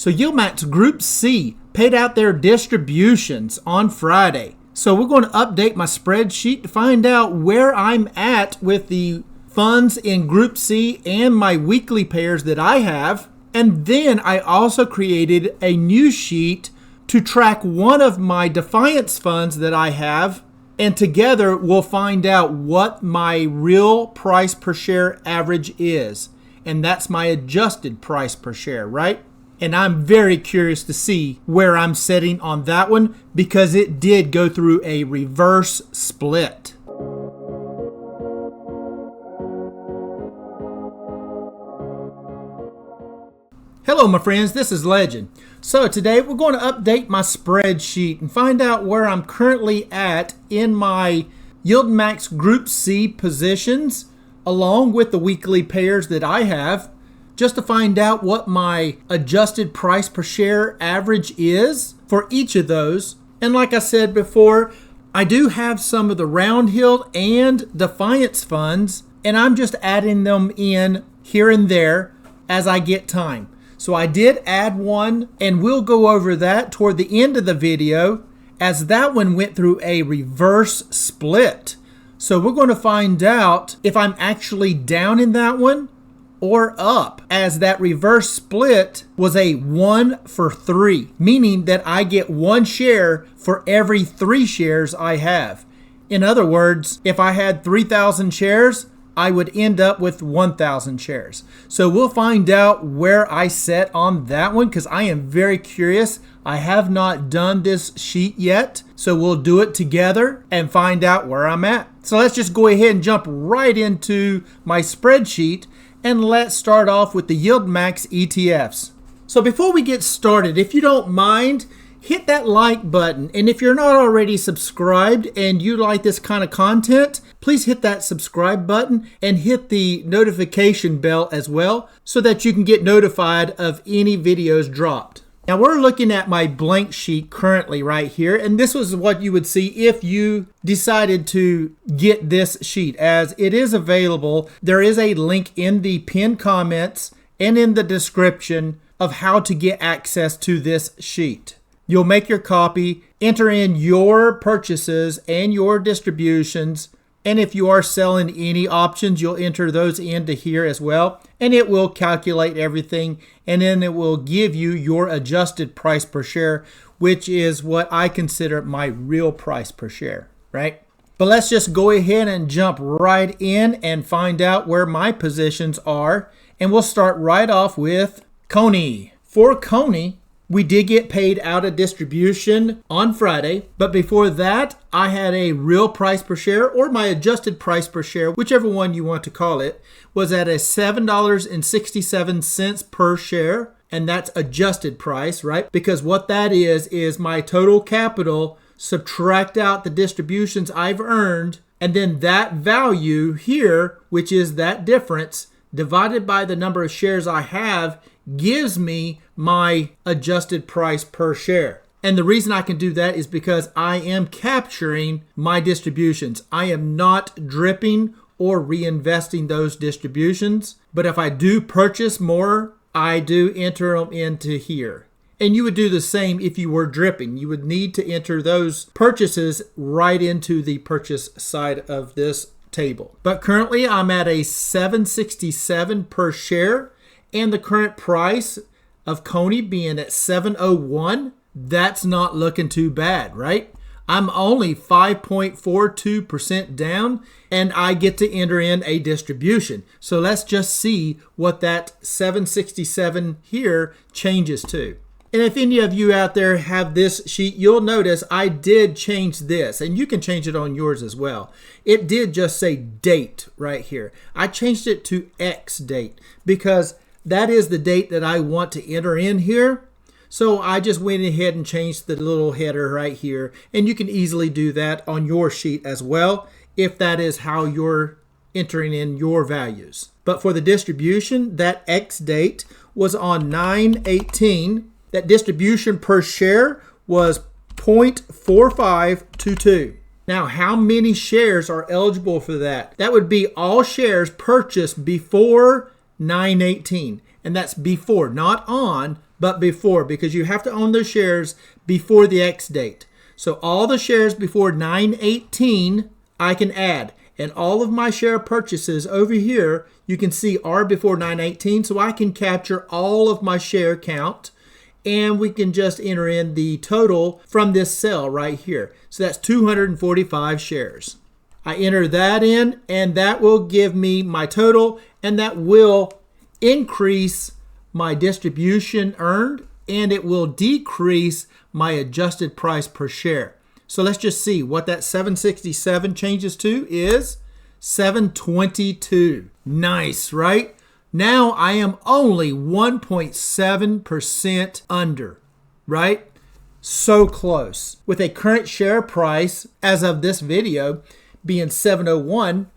So YieldMax Group C paid out their distributions on Friday. So we're going to update my spreadsheet to find out where I'm at with the funds in Group C and my weekly pairs that I have. And then I also created a new sheet to track one of my Defiance funds that I have. And together we'll find out what my real price per share average is. And that's my adjusted price per share, right? And I'm very curious to see where I'm setting on that one because it did go through a reverse split. Hello my friends, this is Legend. So today we're going to update my spreadsheet and find out where I'm currently at in my YieldMax Group C positions along with the weekly pairs that I have, just to find out what my adjusted price per share average is for each of those. And like I said before, I do have some of the Round Hill and Defiance funds, and I'm just adding them in here and there as I get time. So I did add one, and we'll go over that toward the end of the video, as that one went through a reverse split. So we're going to find out if I'm actually down in that one or up, as that reverse split was a 1 for 3, meaning that I get 1 share for every 3 shares I have. In other words, if I had 3,000 shares, I would end up with 1,000 shares. So we'll find out where I set on that one because I am very curious. I have not done this sheet yet, so we'll do it together and find out where I'm at. So let's just go ahead and jump right into my spreadsheet, and let's start off with the YieldMax ETFs. So before we get started, if you don't mind, hit that like button. And if you're not already subscribed and you like this kind of content, please hit that subscribe button and hit the notification bell as well so that you can get notified of any videos dropped. Now we're looking at my blank sheet currently right here, and this was what you would see if you decided to get this sheet, as it is available. There is a link in the pinned comments and in the description of how to get access to this sheet. You'll make your copy, enter in your purchases and your distributions, and if you are selling any options, you'll enter those into here as well, and it will calculate everything, and then it will give you your adjusted price per share, which is what I consider my real price per share, right? But let's just go ahead and jump right in and find out where my positions are, and we'll start right off with CONY. For CONY, we did get paid out a distribution on Friday, but before that, I had a real price per share, or my adjusted price per share, whichever one you want to call it, was at a $7.67 per share, and that's adjusted price, right? Because what that is my total capital, subtract out the distributions I've earned, and then that value here, which is that difference, divided by the number of shares I have, gives me my adjusted price per share. And the reason I can do that is because I am capturing my distributions. I am not dripping or reinvesting those distributions. But if I do purchase more, I do enter them into here. And you would do the same if you were dripping. You would need to enter those purchases right into the purchase side of this table. But currently I'm at a $7.67 per share. And the current price of CONY being at $7.01, that's not looking too bad, right? I'm only 5.42% down, and I get to enter in a distribution. So let's just see what that $7.67 here changes to. And if any of you out there have this sheet, you'll notice I did change this, and you can change it on yours as well. It did just say date right here. I changed it to X date because that is the date that I want to enter in here. So I just went ahead and changed the little header right here. And you can easily do that on your sheet as well, if that is how you're entering in your values. But for the distribution, that X date was on 9/18. That distribution per share was 0.4522. Now, how many shares are eligible for that? That would be all shares purchased before 9/18, and that's before, not on, but before, because you have to own those shares before the X date. So all the shares before 9/18 I can add, and all of my share purchases over here you can see are before 9/18, so I can capture all of my share count, and we can just enter in the total from this cell right here. So that's 245 shares. I enter that in, and that will give me my total, and that will increase my distribution earned, and it will decrease my adjusted price per share. So let's just see what that 767 changes to is 722. Nice, right? Now I am only 1.7% under, right? So close. With a current share price as of this video being 701,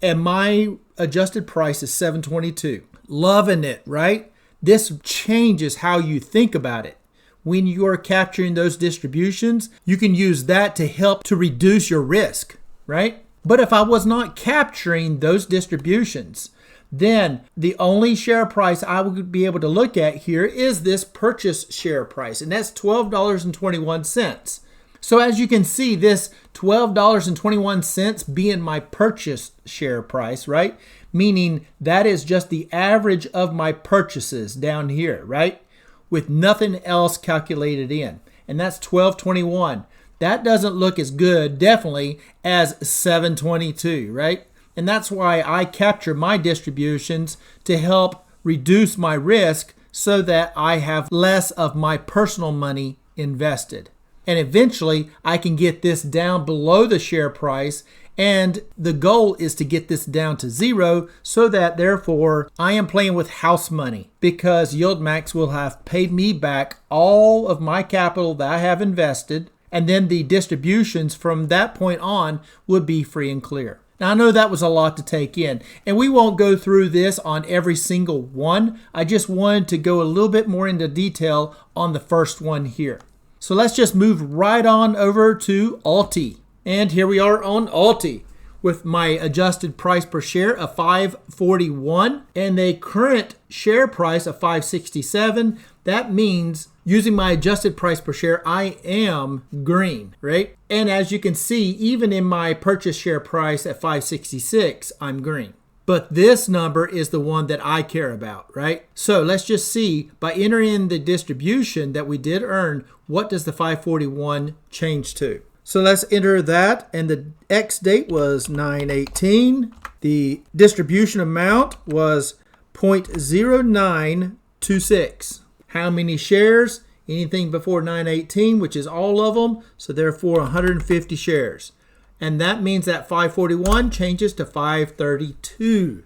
and my adjusted price is 722. Loving it, right? This changes how you think about it. When you are capturing those distributions, you can use that to help to reduce your risk, right? But if I was not capturing those distributions, then the only share price I would be able to look at here is this purchase share price, and that's $12.21. So as you can see, this $12.21 being my purchase share price, right? Meaning that is just the average of my purchases down here, right? With nothing else calculated in. And that's $12.21. That doesn't look as good, definitely, as $7.22, right? And that's why I capture my distributions to help reduce my risk so that I have less of my personal money invested. And eventually, I can get this down below the share price, and the goal is to get this down to zero so that therefore I am playing with house money, because YieldMax will have paid me back all of my capital that I have invested, and then the distributions from that point on would be free and clear. Now I know that was a lot to take in, and we won't go through this on every single one. I just wanted to go a little bit more into detail on the first one here. So let's just move right on over to ULTY. And here we are on ULTY with my adjusted price per share of $5.41 and a current share price of $5.67. That means using my adjusted price per share, I am green, right? And as you can see, even in my purchase share price at $5.66, I'm green. But this number is the one that I care about, right? So let's just see, by entering in the distribution that we did earn, what does the 541 change to? So let's enter that, and the X date was 9/18. The distribution amount was 0.0926. How many shares? Anything before 9/18, which is all of them, so therefore 150 shares. And that means that 541 changes to 532.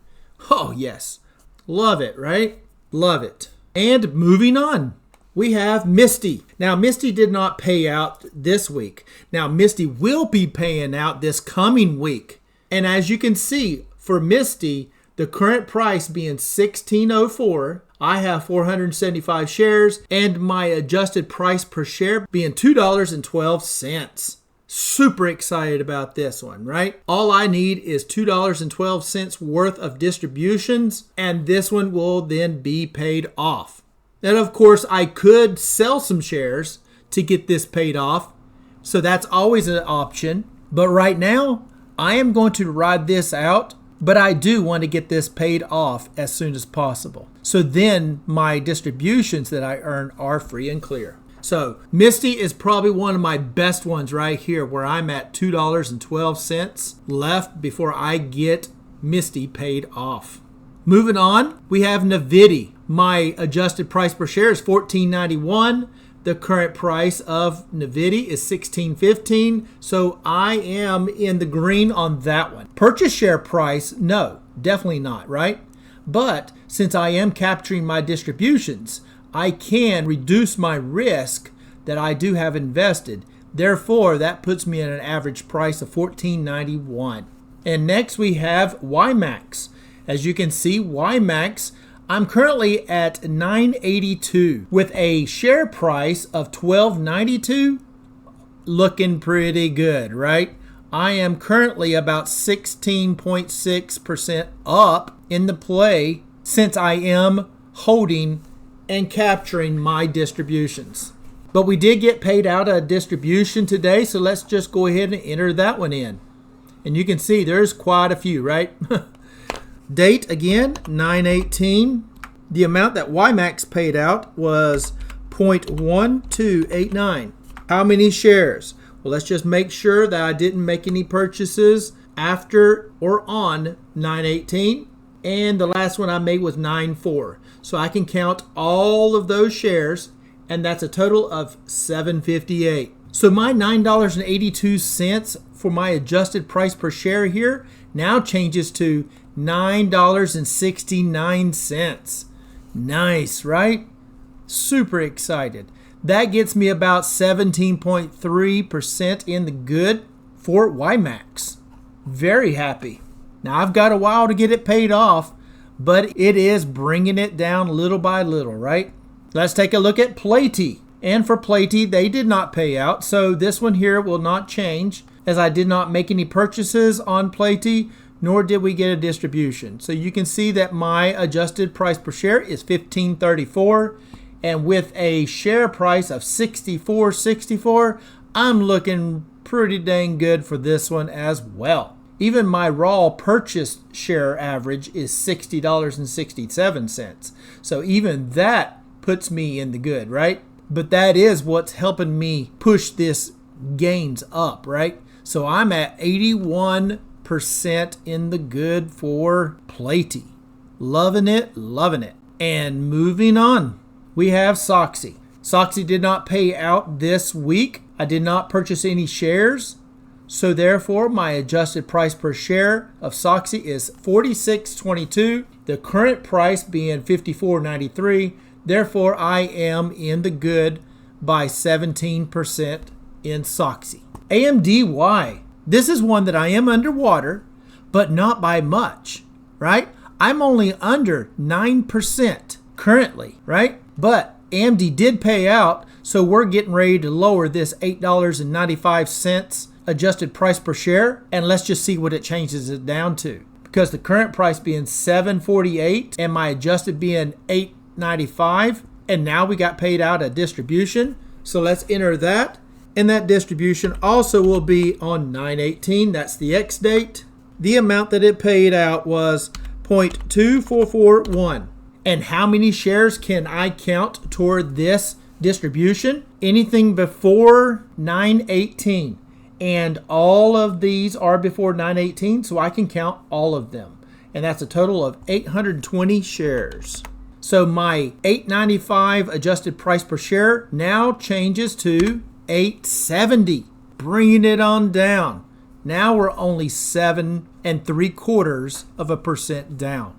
Oh, yes. Love it, right? Love it. And moving on, we have MSTY. Now, MSTY did not pay out this week. Now, MSTY will be paying out this coming week. And as you can see, for MSTY, the current price being $16.04, I have 475 shares, and my adjusted price per share being $2.12. Super excited about this one, right? All I need is $2.12 worth of distributions, and this one will then be paid off. And of course, I could sell some shares to get this paid off, so that's always an option. But right now, I am going to ride this out, but I do want to get this paid off as soon as possible. So then my distributions that I earn are free and clear. So MSTY is probably one of my best ones right here, where I'm at $2.12 left before I get MSTY paid off. Moving on, we have NVDY. My adjusted price per share is $14.91. The current price of NVDY is $16.15. So I am in the green on that one. Purchase share price, no, definitely not, right? But since I am capturing my distributions, I can reduce my risk that I do have invested. Therefore, that puts me at an average price of $14.91. And next we have YMAX. As you can see, YMAX, I'm currently at $9.82 with a share price of $12.92. Looking pretty good, right? I am currently about 16.6% up in the play since I am holding and capturing my distributions. But we did get paid out a distribution today, so let's just go ahead and enter that one in. And you can see there's quite a few, right? Date, again, 9/18. The amount that YMAX paid out was 0.1289. How many shares? Well, let's just make sure that I didn't make any purchases after or on 9/18. And the last one I made was 9/4. So I can count all of those shares, and that's a total of 758. So my $9.82 for my adjusted price per share here now changes to $9.69. Nice, right? Super excited. That gets me about 17.3% in the good for YMAX. Very happy. Now I've got a while to get it paid off, but it is bringing it down little by little, right? Let's take a look at PLTY. And for PLTY, they did not pay out, so this one here will not change, as I did not make any purchases on PLTY, nor did we get a distribution. So you can see that my adjusted price per share is $15.34, and with a share price of $64.64, I'm looking pretty dang good for this one as well. Even my raw purchased share average is $60.67. So even that puts me in the good, right? But that is what's helping me push this gains up, right? So I'm at 81% in the good for PLTY. Loving it, loving it. And moving on, we have SOXY. SOXY did not pay out this week. I did not purchase any shares. So therefore, my adjusted price per share of SOXY is $46.22. The current price being $54.93. Therefore, I am in the good by 17% in SOXY. AMDY. This is one that I am underwater, but not by much, right? I'm only under 9% currently, right? But AMD did pay out, so we're getting ready to lower this $8.95 adjusted price per share, and let's just see what it changes it down to. Because the current price being $7.48 and my adjusted being $8.95, and now we got paid out a distribution. So let's enter that, and that distribution also will be on 9/18. That's the X date. The amount that it paid out was 0.2441. And how many shares can I count toward this distribution? Anything before 9/18. And all of these are before 9/18, so I can count all of them. And that's a total of 820 shares. So my $8.95 adjusted price per share now changes to $8.70, bringing it on down. Now we're only 7.75% down.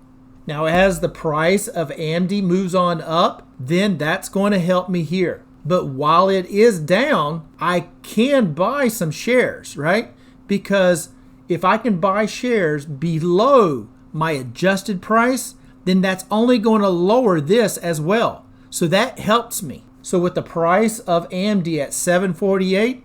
Now as the price of AMD moves on up, then that's going to help me here. But while it is down, I can buy some shares, right? Because if I can buy shares below my adjusted price, then that's only going to lower this as well. So that helps me. So with the price of AMD at $7.48,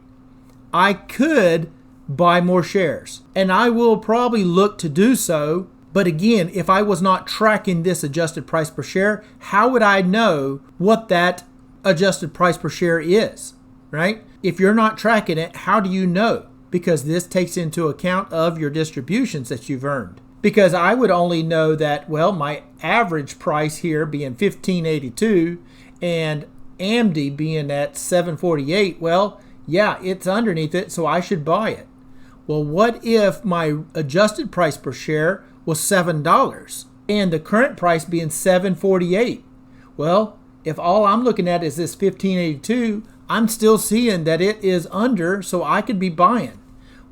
I could buy more shares. And I will probably look to do so. But again, if I was not tracking this adjusted price per share, how would I know what that adjusted price per share is, right? If you're not tracking it, how do you know? Because this takes into account of your distributions that you've earned. Because I would only know that, well, my average price here being $15.82 and AMD being at $7.48, well, yeah, it's underneath it, so I should buy it. Well, what if my adjusted price per share was $7 and the current price being $7.48? Well, if all I'm looking at is this $15.82, I'm still seeing that it is under, so I could be buying.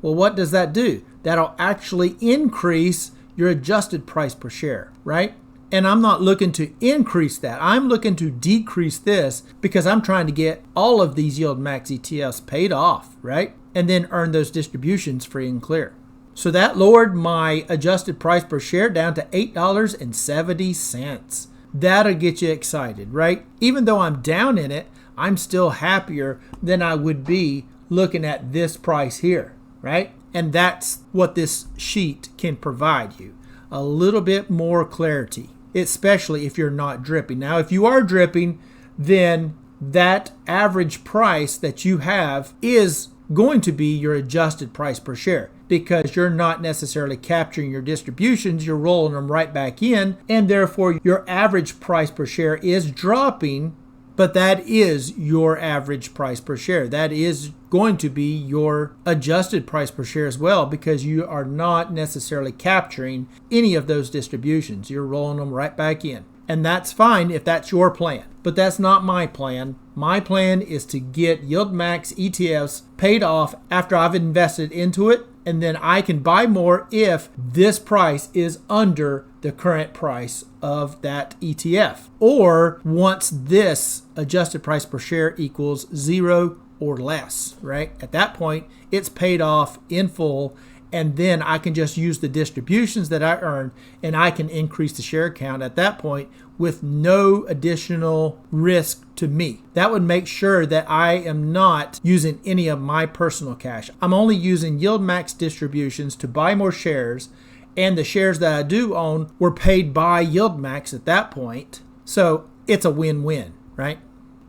Well, what does that do? That'll actually increase your adjusted price per share, right? And I'm not looking to increase that. I'm looking to decrease this because I'm trying to get all of these YieldMax ETFs paid off, right? And then earn those distributions free and clear. So that lowered my adjusted price per share down to $8.70. That'll get you excited, right? Even though I'm down in it, I'm still happier than I would be looking at this price here, right? And that's what this sheet can provide you. A little bit more clarity. especially if you're not dripping. Now, if you are dripping, then that average price that you have is going to be your adjusted price per share, because you're not necessarily capturing your distributions, you're rolling them right back in, and therefore your average price per share is dropping, but that is your average price per share. That is going to be your adjusted price per share as well, because you are not necessarily capturing any of those distributions. You're rolling them right back in. And that's fine if that's your plan, but that's not my plan. My plan is to get YieldMax ETFs paid off after I've invested into it, and then I can buy more if this price is under the current price of that ETF, or once this adjusted price per share equals 0 or less, right? At that point, it's paid off in full, and then I can just use the distributions that I earned, and I can increase the share count at that point with no additional risk to me. That would make sure that I am not using any of my personal cash. I'm only using YieldMax distributions to buy more shares, and the shares that I do own were paid by YieldMax at that point. So it's a win-win, right?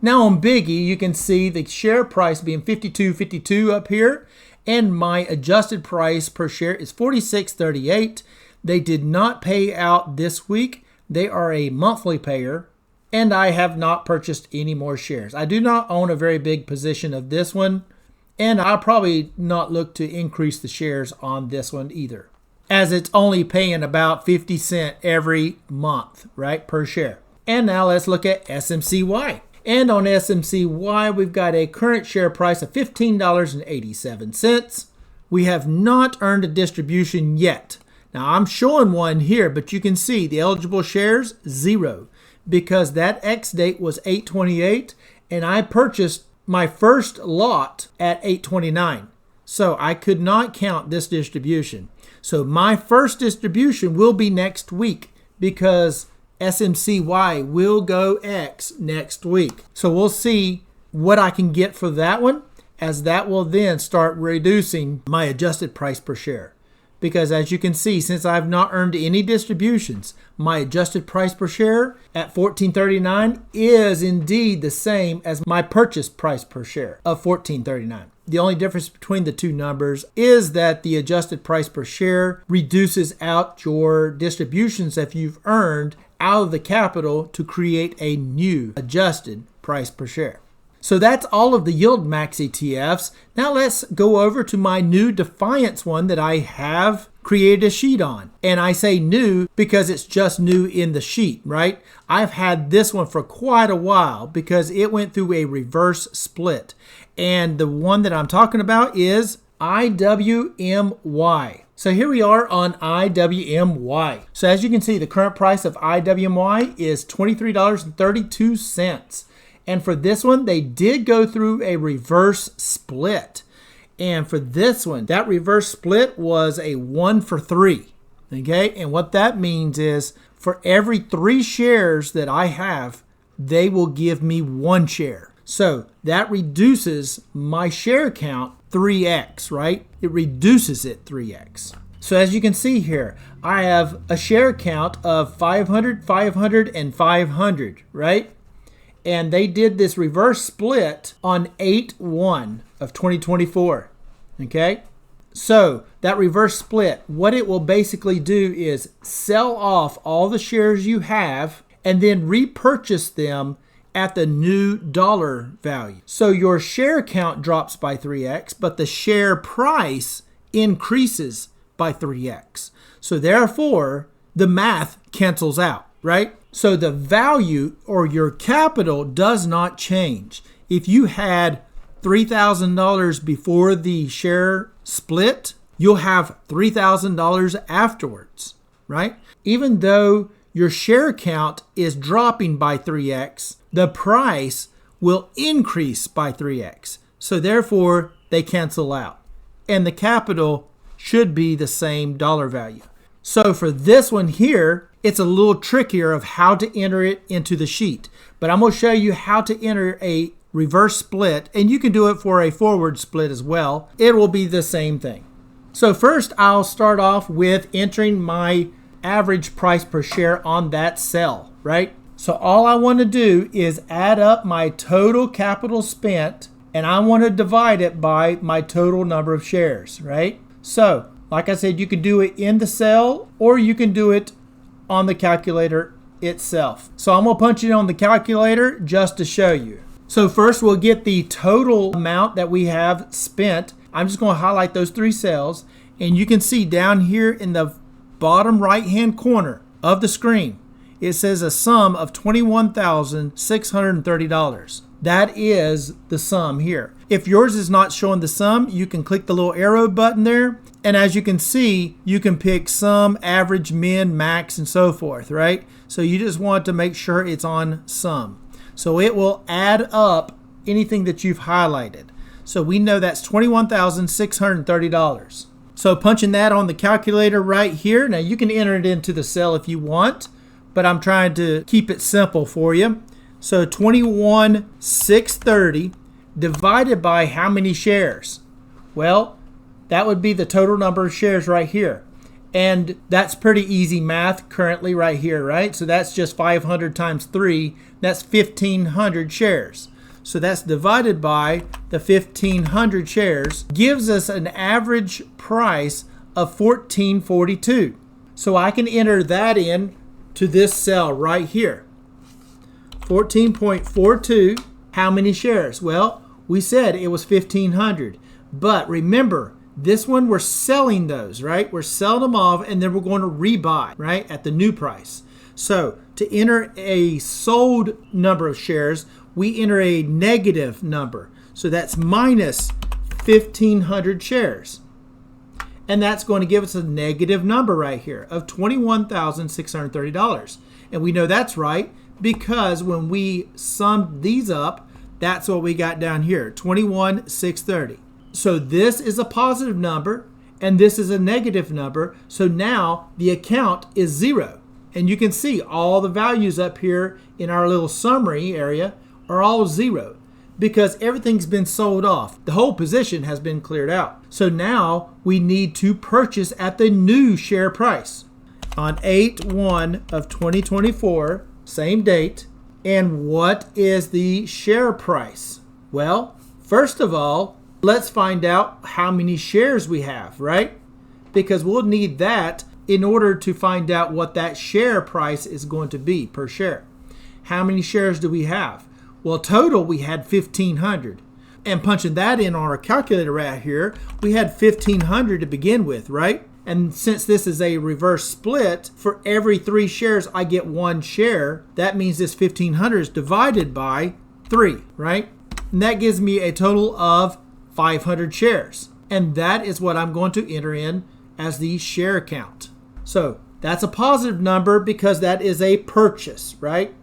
Now on BIGY, you can see the share price being $52.52 up here, and my adjusted price per share is $46.38. They did not pay out this week. They are a monthly payer, and I have not purchased any more shares. I do not own a very big position of this one, and I'll probably not look to increase the shares on this one either, as it's only paying about 50 cents every month, right, per share. And now let's look at SMCY. And on SMCY, we've got a current share price of $15.87. We have not earned a distribution yet. Now I'm showing one here, but you can see the eligible shares, 0, because that X date was 8/28, and I purchased my first lot at 8/29. So I could not count this distribution. So my first distribution will be next week, because SMCY will go X next week. So we'll see what I can get for that one, as that will then start reducing my adjusted price per share. Because as you can see, since I've not earned any distributions, my adjusted price per share at $14.39 is indeed the same as my purchase price per share of $14.39. The only difference between the two numbers is that the adjusted price per share reduces out your distributions that you've earned out of the capital to create a new adjusted price per share. So that's all of the YieldMax ETFs. Now let's go over to my new Defiance one that I have created a sheet on. And I say new because it's just new in the sheet, right? I've had this one for quite a while because it went through a reverse split. And the one that I'm talking about is IWMY. So here we are on IWMY. So as you can see, the current price of IWMY is $23.32. And for this one, they did go through a reverse split. And for this one, that reverse split was a 1-for-3. Okay, and what that means is for every 3 shares that I have, they will give me 1 share. So that reduces my share count 3x, right? It reduces it 3x. So as you can see here, I have a share count of 500, 500, and 500, right? And they did this reverse split on 8/1 of 2024, okay? So that reverse split, what it will basically do is sell off all the shares you have and then repurchase them at the new dollar value. So your share count drops by 3x, but the share price increases by 3x. So therefore, the math cancels out, right? So the value or your capital does not change. If you had $3,000 before the share split, you'll have $3,000 afterwards, right? Even though your share count is dropping by 3x, the price will increase by 3x. So therefore, they cancel out. And the capital should be the same dollar value. So for this one here, it's a little trickier of how to enter it into the sheet. But I'm going to show you how to enter a reverse split, and you can do it for a forward split as well. It will be the same thing. So first, I'll start off with entering my average price per share on that cell, right? So all I want to do is add up my total capital spent, and I want to divide it by my total number of shares, right? So, like I said, you can do it in the cell or you can do it on the calculator itself. So I'm going to punch it on the calculator just to show you. So first we'll get the total amount that we have spent. I'm just going to highlight those three cells, and you can see down here in the bottom right hand corner of the screen, it says a sum of $21,630. That is the sum here. If yours is not showing the sum, you can click the little arrow button there, and as you can see, you can pick sum, average, min, max, and so forth, right? So you just want to make sure it's on sum. So it will add up anything that you've highlighted. So we know that's $21,630. So punching that on the calculator right here, now you can enter it into the cell if you want, but I'm trying to keep it simple for you. So 21,630 divided by how many shares? Well, that would be the total number of shares right here. And that's pretty easy math currently right here, right? So that's just 500 times 3. That's 1,500 shares. So that's divided by the 1,500 shares gives us an average price of $14.42. So I can enter that in to this cell right here. 14.42, how many shares? Well, we said it was 1,500. But remember, this one we're selling those, right? We're selling them off and then we're going to rebuy, right, at the new price. So to enter a sold number of shares, we enter a negative number. So that's minus 1,500 shares. And that's going to give us a negative number right here of $21,630. And we know that's right because when we summed these up, that's what we got down here, 21,630. So this is a positive number and this is a negative number. So now the account is 0. And you can see all the values up here in our little summary area are all 0 because everything's been sold off. The whole position has been cleared out. So now we need to purchase at the new share price on 8/1 of 2024, same date. And what is the share price? Well, first of all, let's find out how many shares we have, right? Because we'll need that in order to find out what that share price is going to be per share. How many shares do we have? Well, total we had 1,500. And punching that in on our calculator right here, we had 1,500 to begin with, right? And since this is a reverse split, for every 3 shares I get 1 share. That means this 1,500 is divided by 3, right? And that gives me a total of 500 shares. And that is what I'm going to enter in as the share count. So that's a positive number because that is a purchase, right?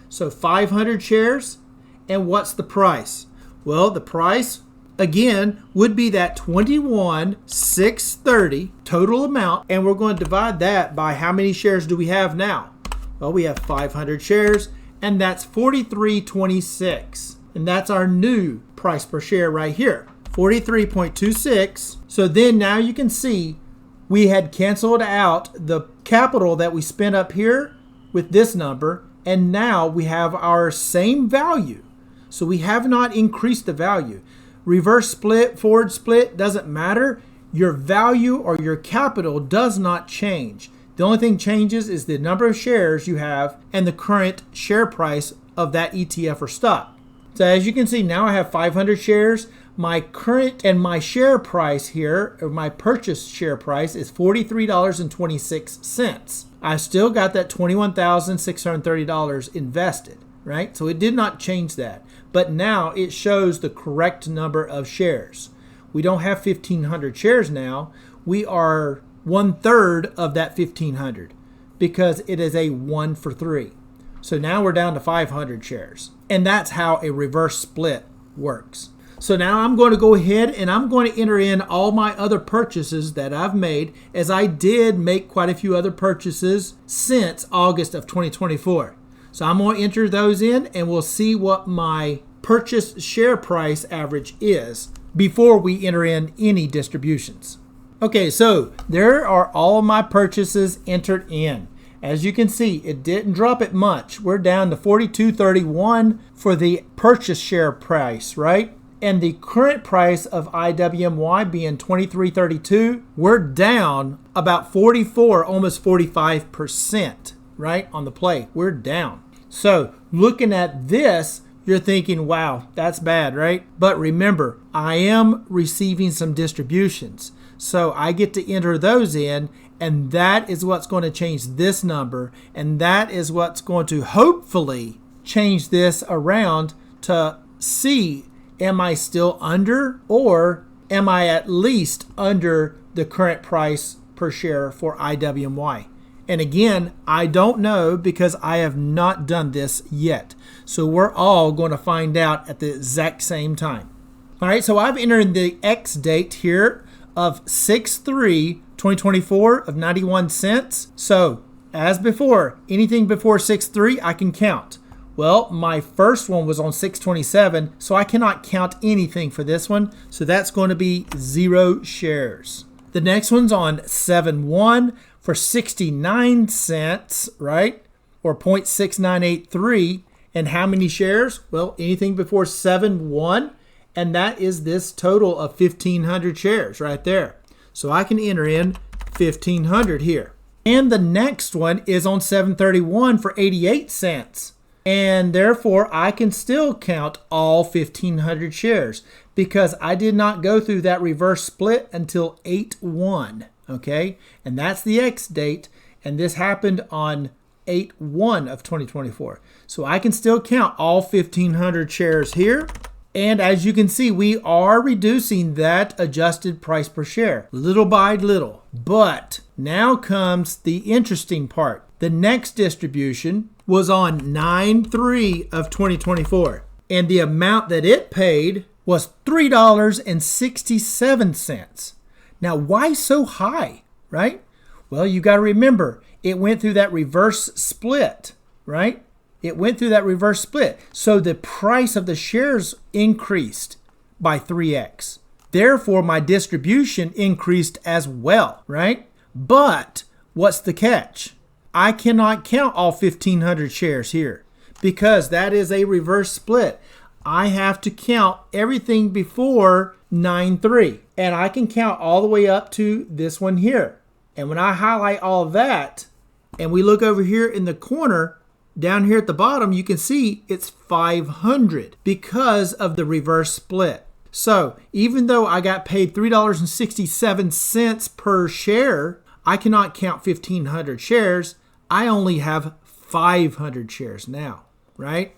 So 500 shares. And what's the price? Well, the price, again, would be that 21,630 total amount. And we're going to divide that by how many shares do we have now? Well, we have 500 shares, and that's 43.26. And that's our new price per share right here, 43.26. So then now you can see we had canceled out the capital that we spent up here with this number, and now we have our same value. So we have not increased the value. Reverse split, forward split, doesn't matter. Your value or your capital does not change. The only thing changes is the number of shares you have and the current share price of that ETF or stock. So as you can see, now I have 500 shares. My current and my share price here, or my purchase share price, is $43.26. I still got that $21,630 invested, right? So it did not change that. But now it shows the correct number of shares. We don't have 1,500 shares now. We are 1/3 of that 1,500 because it is a 1 for 3. So now we're down to 500 shares. And that's how a reverse split works. So now I'm going to go ahead and I'm going to enter in all my other purchases that I've made, as I did make quite a few other purchases since August of 2024. So I'm going to enter those in and we'll see what my purchase share price average is before we enter in any distributions. Okay, so there are all of my purchases entered in. As you can see, it didn't drop it much. We're down to 42.31 for the purchase share price, right? And the current price of IWMY being 23.32, we're down about 44, almost 45%, right? On the play, we're down. So looking at this, you're thinking, wow, that's bad, right? But remember, I am receiving some distributions. So I get to enter those in, and that is what's going to change this number. And that is what's going to hopefully change this around to see, am I still under, or am I at least under the current price per share for IWMY? And again, I don't know because I have not done this yet. So we're all going to find out at the exact same time. All right, so I've entered the X date here of 6/3/2024 of 91 cents. So as before, anything before 6/3 I can count. Well, my first one was on 6/27, so I cannot count anything for this one. So that's going to be 0 shares. The next one's on 7/1 for 69 cents, right? Or 0.6983. And how many shares? Well, anything before 7/1. And that is this total of 1,500 shares right there. So I can enter in 1,500 here. And the next one is on 7/31 for 88 cents. And therefore, I can still count all 1,500 shares because I did not go through that reverse split until 8/1. Okay, and that's the X date, and this happened on 8/1 of 2024. So I can still count all 1,500 shares here. And as you can see, we are reducing that adjusted price per share little by little. But now comes the interesting part. The next distribution was on 9/3 of 2024. And the amount that it paid was $3.67. Now, why so high, right? Well, you got to remember, it went through that reverse split, right? It went through that reverse split. So the price of the shares increased by 3x. Therefore, my distribution increased as well, right? But what's the catch? I cannot count all 1,500 shares here because that is a reverse split. I have to count everything before 9/3. And I can count all the way up to this one here. And when I highlight all that, and we look over here in the corner, down here at the bottom, you can see it's 500 because of the reverse split. So even though I got paid $3.67 per share, I cannot count 1,500 shares. I only have 500 shares now, right?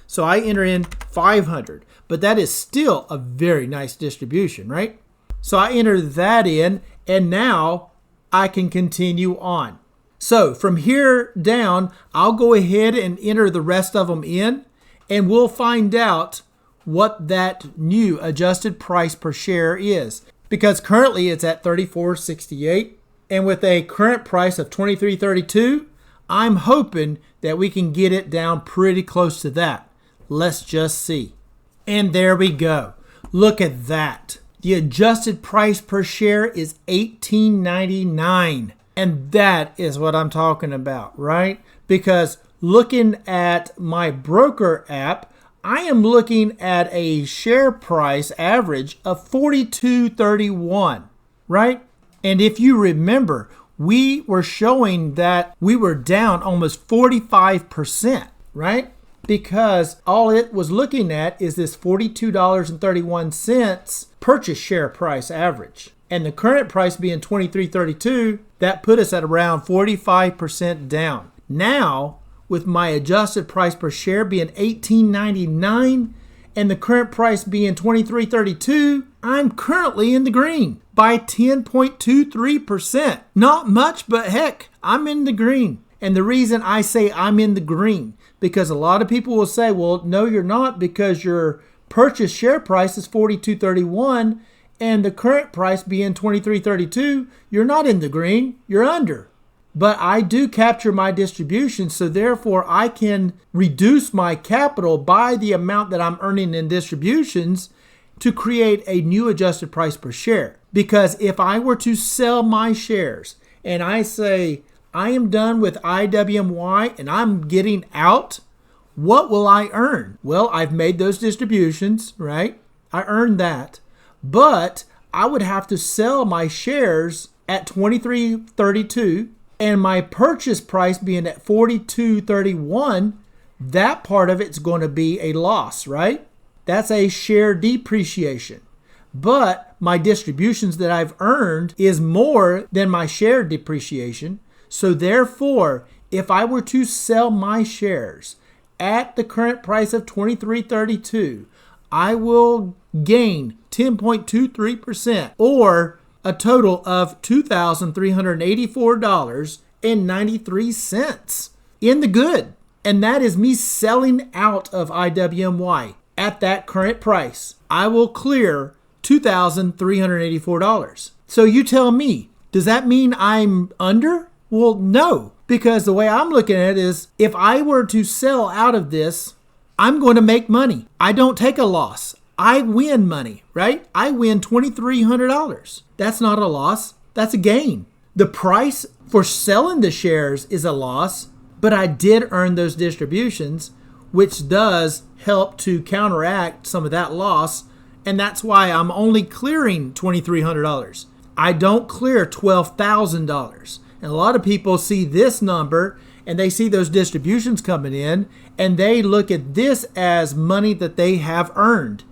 So I enter in 500, but that is still a very nice distribution, right? So I enter that in, and now I can continue on. So from here down, I'll go ahead and enter the rest of them in, and we'll find out what that new adjusted price per share is. Because currently it's at $34.68, and with a current price of $23.32, I'm hoping that we can get it down pretty close to that. Let's just see. And there we go. Look at that. The adjusted price per share is $18.99. And that is what I'm talking about, right? Because looking at my broker app, I am looking at a share price average of $42.31, right? And if you remember, we were showing that we were down almost 45%, right? Because all it was looking at is this $42.31 purchase share price average. And the current price being $23.32, that put us at around 45% down. Now, with my adjusted price per share being $18.99 and the current price being $23.32, I'm currently in the green by 10.23%. Not much, but heck, I'm in the green. And the reason I say I'm in the green, because a lot of people will say, well, no, you're not, because your purchase share price is $42.31 and the current price being $23.32, you're not in the green, you're under. But I do capture my distribution, so therefore I can reduce my capital by the amount that I'm earning in distributions, to create a new adjusted price per share. Because if I were to sell my shares and I say, I am done with IWMY and I'm getting out, what will I earn? Well, I've made those distributions, right? I earned that. But I would have to sell my shares at $23.32 and my purchase price being at $42.31. That part of it's going to be a loss, right? That's a share depreciation. But my distributions that I've earned is more than my share depreciation. So therefore, if I were to sell my shares at the current price of $23.32, I will gain 10.23% or a total of $2,384.93 in the good. And that is me selling out of IWMY at that current price. I will clear $2,384. So you tell me, does that mean I'm under? Well, no, because the way I'm looking at it is if I were to sell out of this, I'm going to make money. I don't take a loss. I win money, right? I win $2,300. That's not a loss. That's a gain. The price for selling the shares is a loss, but I did earn those distributions, which does help to counteract some of that loss. And that's why I'm only clearing $2,300. I don't clear $12,000. And a lot of people see this number and they see those distributions coming in and they look at this as money that they have earned.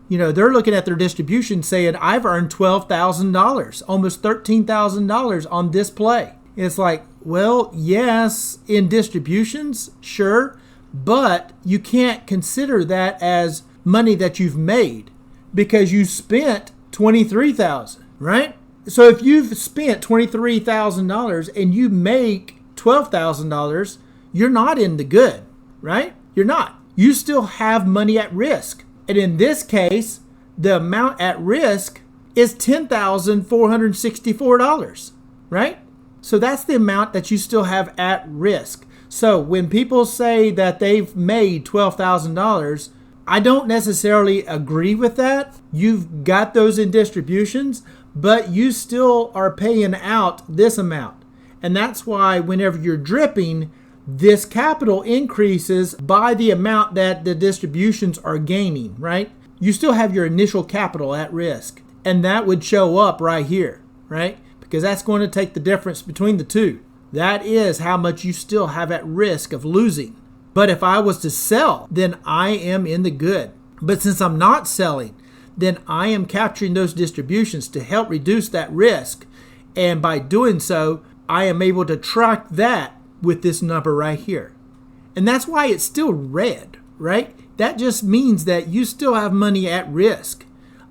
You know, they're looking at their distribution saying, I've earned $12,000, almost $13,000 on this play. It's like, well, yes, in distributions, sure, but you can't consider that as money that you've made because you spent $23,000, right? So if you've spent $23,000 and you make $12,000, you're not in the good, right? You're not. You still have money at risk. And in this case, the amount at risk is $10,464, right? So that's the amount that you still have at risk. So when people say that they've made $12,000, I don't necessarily agree with that. You've got those in distributions, but you still are paying out this amount. And that's why whenever you're dripping, this capital increases by the amount that the distributions are gaining, right? You still have your initial capital at risk. And that would show up right here, right? Because that's going to take the difference between the two. That is how much you still have at risk of losing. But if I was to sell, then I am in the good. But since I'm not selling, then I am capturing those distributions to help reduce that risk. And by doing so, I am able to track that with this number right here. And that's why it's still red, right? That just means that you still have money at risk.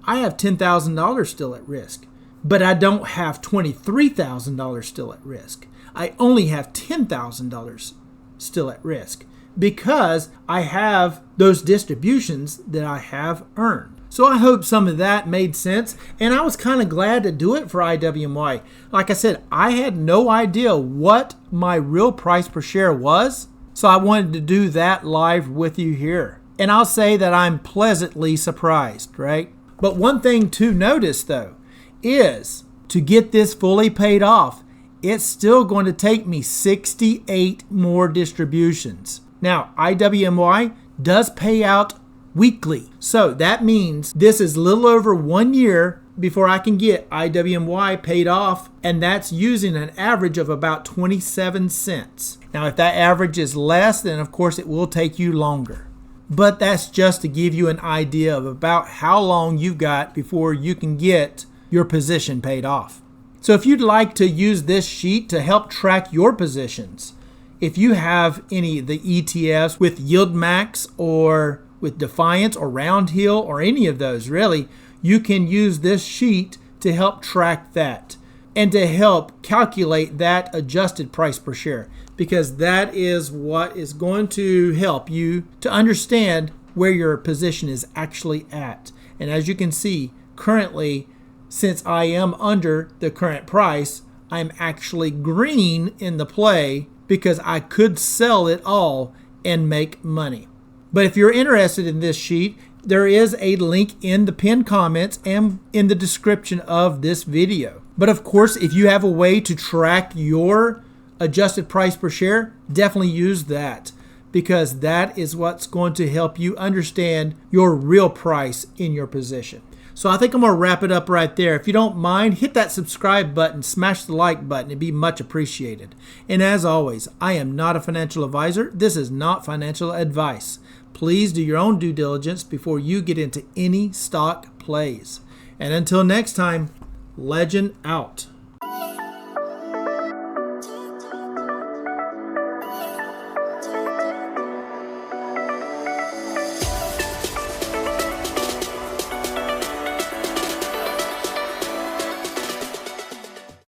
I have $10,000 still at risk, but I don't have $23,000 still at risk. I only have $10,000 still at risk because I have those distributions that I have earned. So I hope some of that made sense, and I was kind of glad to do it for IWMY. Like I said, I had no idea what my real price per share was, so I wanted to do that live with you here. And I'll say that I'm pleasantly surprised, right? But one thing to notice, though, is to get this fully paid off, it's still going to take me 68 more distributions. Now, IWMY does pay out weekly. So that means this is a little over 1 year before I can get IWMY paid off, and that's using an average of about 27 cents. Now, if that average is less, then of course it will take you longer. But that's just to give you an idea of about how long you've got before you can get your position paid off. So if you'd like to use this sheet to help track your positions, if you have any of the ETFs with YieldMax or with Defiance or Round Hill or any of those, really, you can use this sheet to help track that and to help calculate that adjusted price per share, because that is what is going to help you to understand where your position is actually at. And as you can see, currently, since I am under the current price, I'm actually green in the play because I could sell it all and make money. But if you're interested in this sheet, there is a link in the pinned comments and in the description of this video. But of course, if you have a way to track your adjusted price per share, definitely use that, because that is what's going to help you understand your real price in your position. So I think I'm going to wrap it up right there. If you don't mind, hit that subscribe button, smash the like button. It'd be much appreciated. And as always, I am not a financial advisor. This is not financial advice. Please do your own due diligence before you get into any stock plays. And until next time, Legend out.